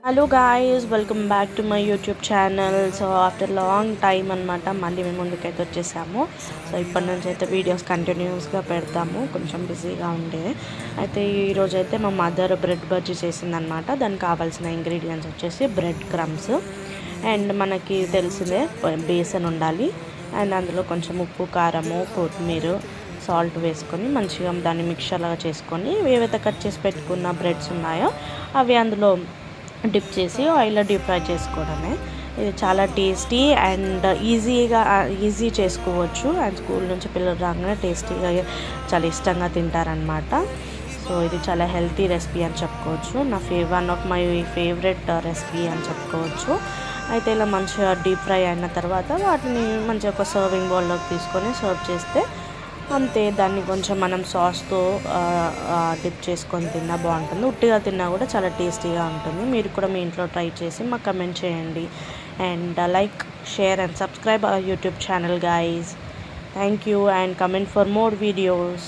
Hello guys, welcome back to my YouTube channel. So after long time అనమాట మళ్ళీ మేము ముందుకైతే వచ్చేసాము. సో ఇప్పటి నుంచి అయితే వీడియోస్ కంటిన్యూస్గా పెడతాము. కొంచెం బిజీగా ఉండే అయితే ఈరోజు అయితే మా మదర్ బ్రెడ్ బజ్జీ చేసిందనమాట. దానికి కావాల్సిన ఇంగ్రీడియంట్స్ వచ్చేసి బ్రెడ్ క్రమ్స్ అండ్ మనకి తెలిసిందే బేసన్ ఉండాలి. అండ్ అందులో కొంచెం ఉప్పు, కారము, కొత్తిమీర, సాల్ట్ వేసుకొని మంచిగా దాన్ని మిక్చర్లాగా చేసుకొని ఏవైతే కట్ చేసి పెట్టుకున్న బ్రెడ్స్ ఉన్నాయో అవి అందులో డిప్ చేసి ఆయిల్లో డీప్ ఫ్రై చేసుకోవడమే. ఇది చాలా టేస్టీ అండ్ ఈజీ చేసుకోవచ్చు. అండ్ స్కూల్ నుంచి పిల్లలు రాగానే టేస్టీగా చాలా ఇష్టంగా తింటారనమాట. సో ఇది చాలా హెల్తీ రెసిపీ అని చెప్పుకోవచ్చు. One of my favourite recipe అని చెప్పుకోవచ్చు. అయితే ఇలా మంచిగా డీప్ ఫ్రై అయిన తర్వాత వాటిని మంచిగా ఒక సర్వింగ్ బౌల్లోకి తీసుకొని సర్వ్ చేస్తే అంతే. దాన్ని కొంచెం మనం సాస్తో డిప్ చేసుకొని తిన్నా బాగుంటుంది. ఉట్టిగా తిన్నా కూడా చాలా టేస్టీగా ఉంటుంది. మీరు కూడా మీ ఇంట్లో ట్రై చేసి మాకు కమెంట్ చేయండి. And like, share and subscribe our YouTube channel guys. Thank you and comment for more videos.